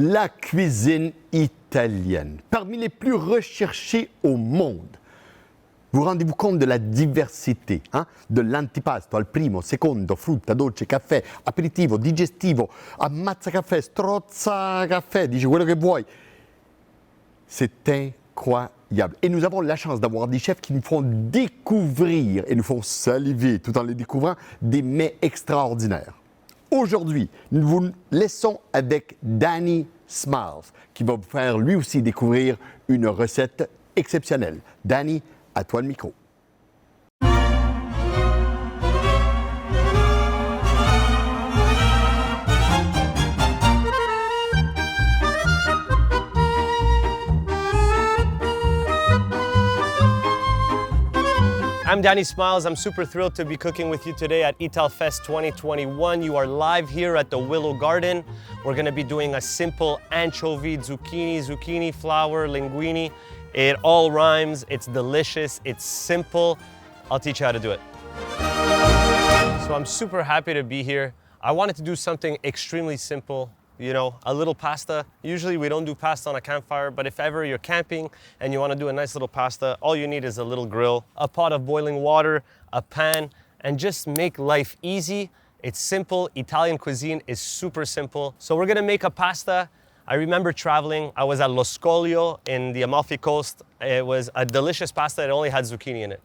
La cuisine italienne, parmi les plus recherchées au monde. Vous rendez-vous compte de la diversité, de l'antipasto al primo, secondo, frutta, dolce, caffè, aperitivo, digestivo, ammazza caffè, strozza caffè, dici quello che vuoi. C'est incroyable. Et nous avons la chance d'avoir des chefs qui nous font découvrir et nous font saliver tout en les découvrant des mets extraordinaires. Aujourd'hui, nous vous laissons avec Danny Smiles, qui va vous faire lui aussi découvrir une recette exceptionnelle. Danny, à toi le micro. I'm Danny Smiles. I'm super thrilled to be cooking with you today at italfest 2021. You are live here at the Willow Garden. We're gonna be doing a simple anchovy, zucchini flour, linguine. It all rhymes, it's delicious, it's simple. I'll teach you how to do it. So I'm super happy to be here. I wanted to do something extremely simple. You know, a little pasta. Usually we don't do pasta on a campfire, but if ever you're camping and you want to do a nice little pasta, all you need is a little grill, a pot of boiling water, a pan, and just make life easy. It's simple. Italian cuisine is super simple. So we're gonna make a pasta. I remember traveling. I was at Lo Scoglio in the Amalfi Coast. It was a delicious pasta that only had zucchini in it.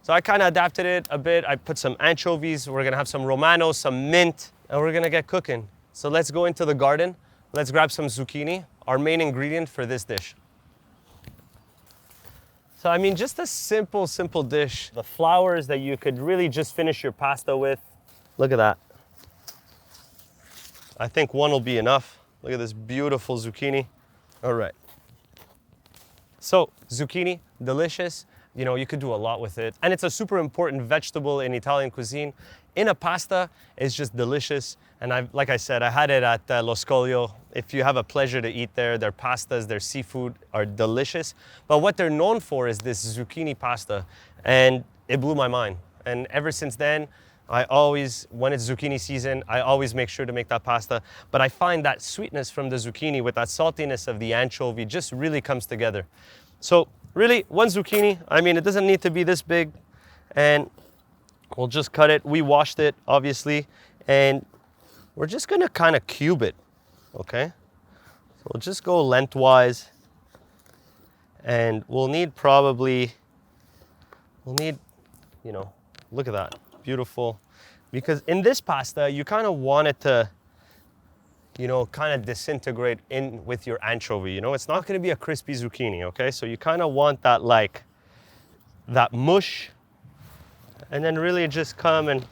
So I kind of adapted it a bit. I put some anchovies. We're gonna have some Romano, some mint, and we're gonna get cooking. So let's go into the garden. Let's grab some zucchini, our main ingredient for this dish. So I mean, just a simple dish. The flours that you could really just finish your pasta with. Look at that. I think one will be enough. Look at this beautiful zucchini. All right. So zucchini, delicious. You know, you could do a lot with it. And it's a super important vegetable in Italian cuisine. In a pasta, it's just delicious. And like I said, I had it at Lo Scoglio. If you have a pleasure to eat there, their pastas, their seafood are delicious. But what they're known for is this zucchini pasta. And it blew my mind. And ever since then, I always, when it's zucchini season, I always make sure to make that pasta. But I find that sweetness from the zucchini with that saltiness of the anchovy just really comes together. So really, one zucchini, I mean, it doesn't need to be this big. And we'll just cut it. We washed it, obviously. And we're just gonna kind of cube it, okay? So we'll just go lengthwise. And we'll need, you know, look at that, beautiful. Because in this pasta, you kind of want it to, you know, kind of disintegrate in with your anchovy, you know? It's not gonna be a crispy zucchini, okay? So you kind of want that, like, that mush. And then really just come and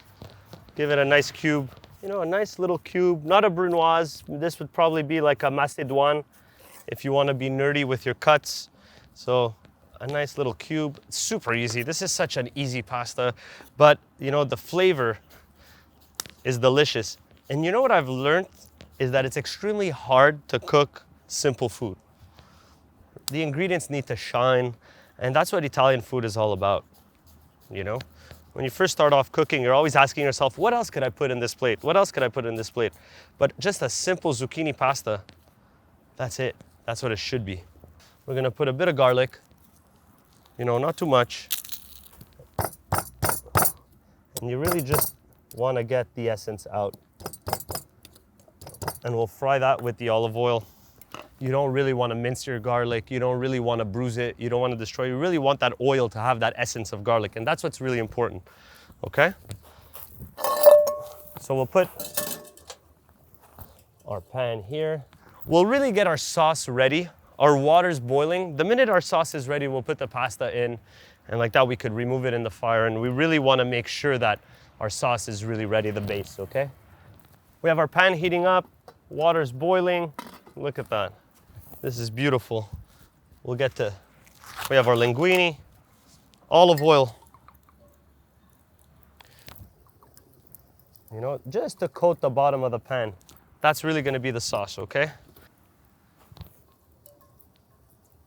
give it a nice cube. You know, a nice little cube, not a brunoise. This would probably be like a macédoine if you want to be nerdy with your cuts. So a nice little cube, it's super easy. This is such an easy pasta, but you know, the flavor is delicious. And you know what I've learned is that it's extremely hard to cook simple food. The ingredients need to shine, and that's what Italian food is all about, you know? When you first start off cooking, you're always asking yourself, what else could I put in this plate? What else could I put in this plate? But just a simple zucchini pasta, that's it. That's what it should be. We're gonna put a bit of garlic, you know, not too much. And you really just wanna get the essence out. And we'll fry that with the olive oil. You don't really wanna mince your garlic. You don't really wanna bruise it. You don't wanna destroy it. You really want that oil to have that essence of garlic. And that's what's really important, okay? So we'll put our pan here. We'll really get our sauce ready. Our water's boiling. The minute our sauce is ready, we'll put the pasta in. And like that, we could remove it in the fire. And we really wanna make sure that our sauce is really ready, the base, okay? We have our pan heating up. Water's boiling. Look at that. This is beautiful. We have our linguine, olive oil. You know, just to coat the bottom of the pan. That's really gonna be the sauce, okay?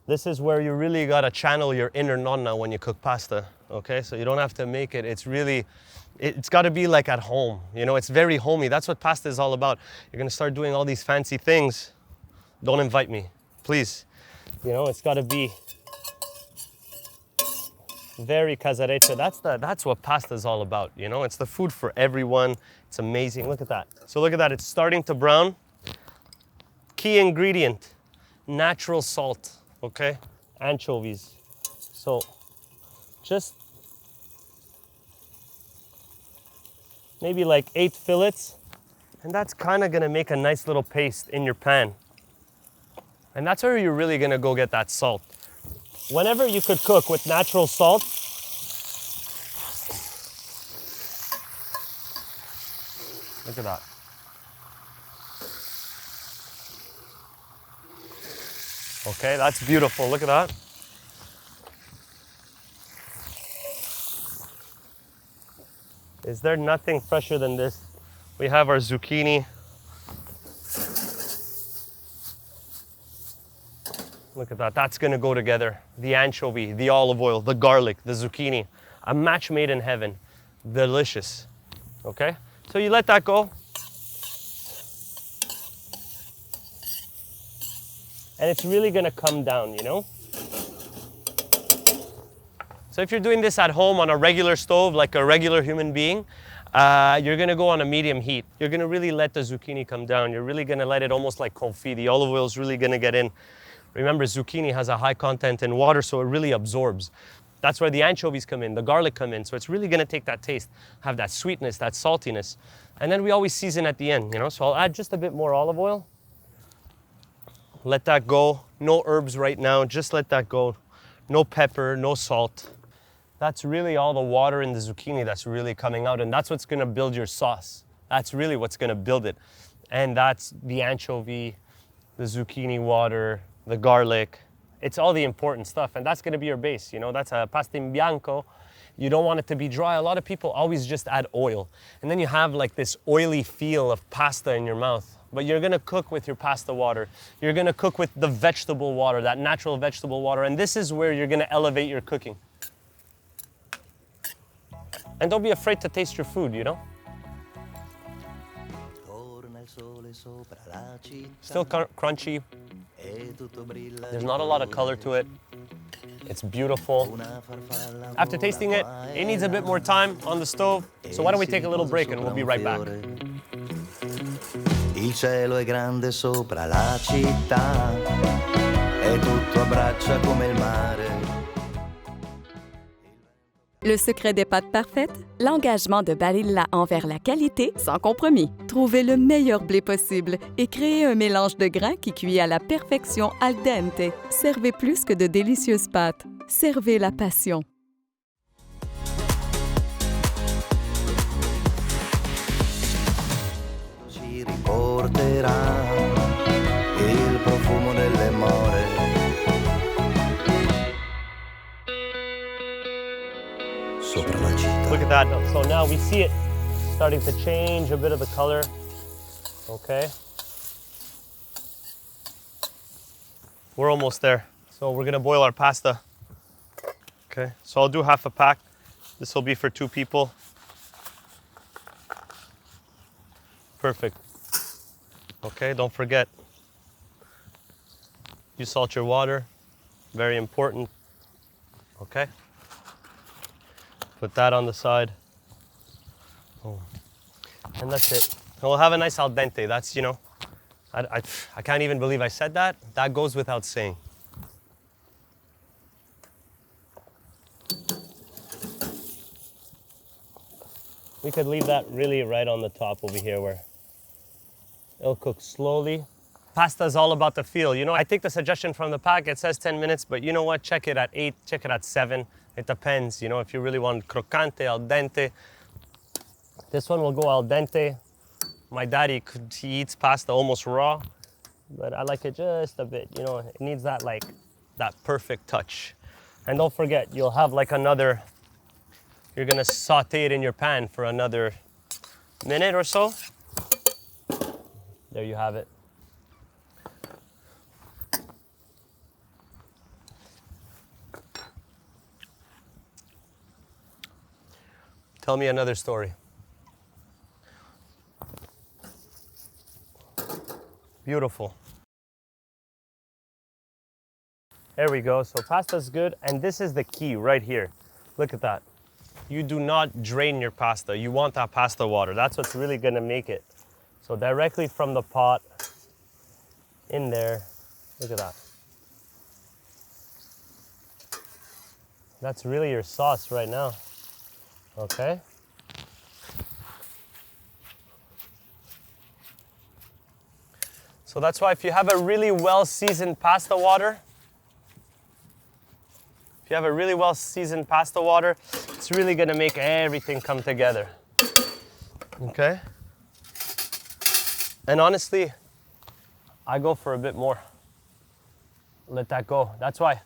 This is where you really gotta channel your inner nonna when you cook pasta, okay? So you don't have to make it. It's gotta be like at home, you know? It's very homey. That's what pasta is all about. You're gonna start doing all these fancy things. Don't invite me, please. You know, it's got to be very casareccia. That's what pasta is all about, you know? It's the food for everyone. It's amazing. Look at that. So look at that. It's starting to brown. Key ingredient, natural salt, okay? Anchovies. So just maybe like 8 fillets. And that's kind of gonna make a nice little paste in your pan. And that's where you're really gonna go get that salt. Whenever you could cook with natural salt, look at that. Okay, that's beautiful, look at that. Is there nothing fresher than this? We have our zucchini. Look at that, that's gonna go together. The anchovy, the olive oil, the garlic, the zucchini. A match made in heaven. Delicious, okay? So you let that go. And it's really gonna come down, you know? So if you're doing this at home on a regular stove, like a regular human being, you're gonna go on a medium heat. You're gonna really let the zucchini come down. You're really gonna let it almost like confit. The olive oil is really gonna get in. Remember, zucchini has a high content in water, so it really absorbs. That's where the anchovies come in, the garlic come in. So it's really gonna take that taste, have that sweetness, that saltiness. And then we always season at the end, you know? So I'll add just a bit more olive oil. Let that go. No herbs right now, just let that go. No pepper, no salt. That's really all the water in the zucchini that's really coming out, and that's what's gonna build your sauce. That's really what's gonna build it. And that's the anchovy, the zucchini water, the garlic. It's all the important stuff, and that's gonna be your base, you know? That's a pasta in bianco. You don't want it to be dry. A lot of people always just add oil, and then you have like this oily feel of pasta in your mouth. But you're gonna cook with your pasta water. You're gonna cook with the vegetable water, that natural vegetable water, and this is where you're gonna elevate your cooking. And don't be afraid to taste your food, you know? Still crunchy. There's not a lot of color to it. It's beautiful. After tasting it, it needs a bit more time on the stove. So why don't we take a little break and we'll be right back. Il cielo è grande sopra la città e tutto abbraccia come il mare. Le secret des pâtes parfaites? L'engagement de Barilla envers la qualité sans compromis. Trouvez le meilleur blé possible et créez un mélange de grains qui cuit à la perfection al dente. Servez plus que de délicieuses pâtes. Servez la passion. Ci riporterà il profumo delle more. Look at that. So now we see it starting to change a bit of the color. Okay. We're almost there. So we're gonna boil our pasta. Okay, so I'll do half a pack. This will be for 2 people. Perfect. Okay, don't forget, you salt your water, very important. Okay. Put that on the side. Oh. And that's it. And we'll have a nice al dente. That's, you know, I can't even believe I said that. That goes without saying. We could leave that really right on the top over here where it'll cook slowly. Pasta is all about the feel. You know, I take the suggestion from the pack. It says 10 minutes, but you know what? Check it at 8, check it at 7. It depends, you know, if you really want croccante, al dente. This one will go al dente. My daddy, he eats pasta almost raw, but I like it just a bit, you know, it needs that, like, that perfect touch. And don't forget, you'll have like another, you're gonna saute it in your pan for another minute or so. There you have it. Tell me another story. Beautiful. There we go. So pasta's good. And this is the key right here. Look at that. You do not drain your pasta. You want that pasta water. That's what's really gonna make it. So directly from the pot in there. Look at that. That's really your sauce right now. Okay? So that's why if you have a really well-seasoned pasta water, it's really gonna make everything come together. Okay? And honestly, I go for a bit more. Let that go. That's why.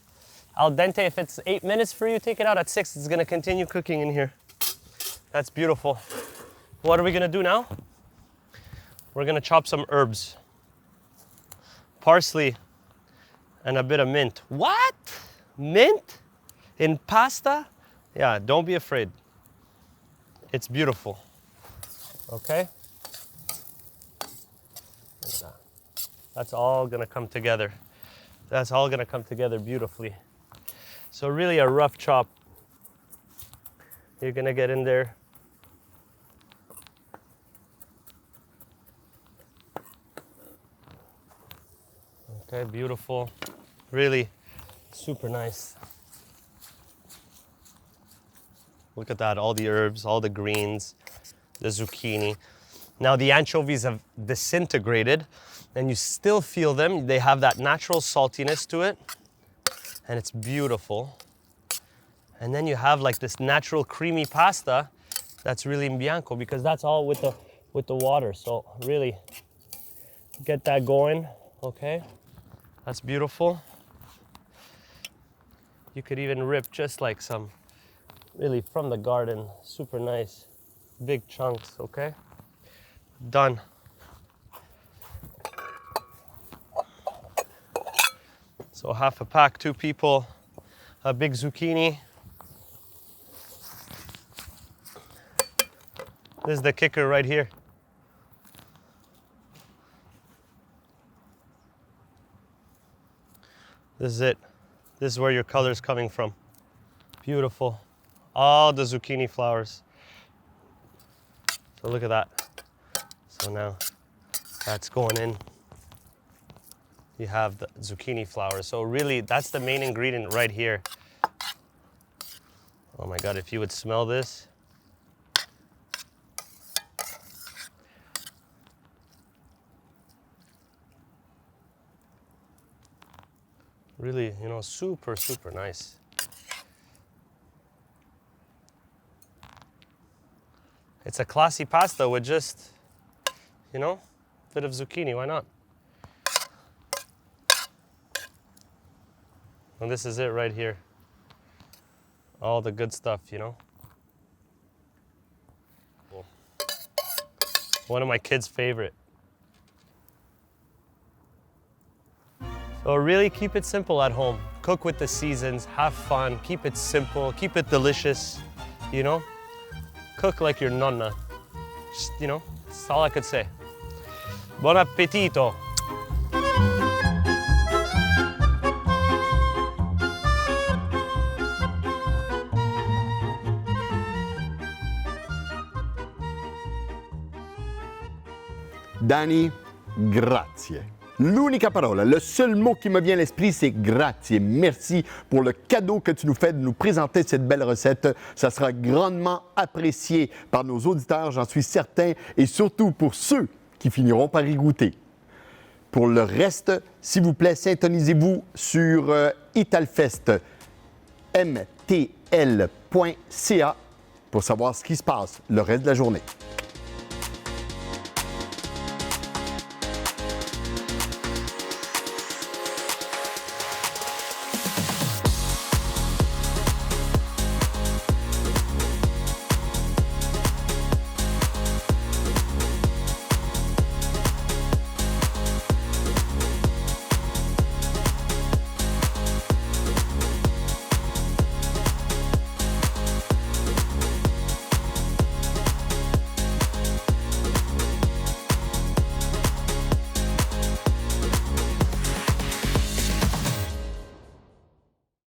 Al dente, if it's 8 minutes for you, take it out at 6. It's gonna continue cooking in here. That's beautiful. What are we gonna do now? We're gonna chop some herbs. Parsley and a bit of mint. What? Mint? In pasta? Yeah, don't be afraid. It's beautiful. Okay? That's all gonna come together. That's all gonna come together beautifully. So really a rough chop. You're gonna get in there. Okay, beautiful. Really super nice. Look at that, all the herbs, all the greens, the zucchini. Now the anchovies have disintegrated and you still feel them. They have that natural saltiness to it and it's beautiful. And then you have like this natural creamy pasta that's really bianco because that's all with the water. So really get that going, okay? That's beautiful. You could even rip just like some really from the garden, super nice, big chunks, okay? Done. So half a pack, 2 people, a big zucchini. This is the kicker right here. This is it. This is where your color is coming from. Beautiful. All the zucchini flowers. So look at that. So now that's going in. You have the zucchini flowers. So really, that's the main ingredient right here. Oh my God, if you would smell this. Really, you know, super, super nice. It's a classy pasta with just, you know, a bit of zucchini, why not? And this is it right here. All the good stuff, you know. One of my kids' favorite. So really keep it simple at home. Cook with the seasons, have fun, keep it simple, keep it delicious, you know? Cook like your nonna. Just, you know, that's all I could say. Buon appetito! Dani, grazie. L'unica parola, le seul mot qui me vient à l'esprit, c'est grazie. Merci pour le cadeau que tu nous fais de nous présenter cette belle recette. Ça sera grandement apprécié par nos auditeurs, j'en suis certain, et surtout pour ceux qui finiront par y goûter. Pour le reste, s'il vous plaît, syntonisez-vous sur italfestMTL.ca pour savoir ce qui se passe le reste de la journée.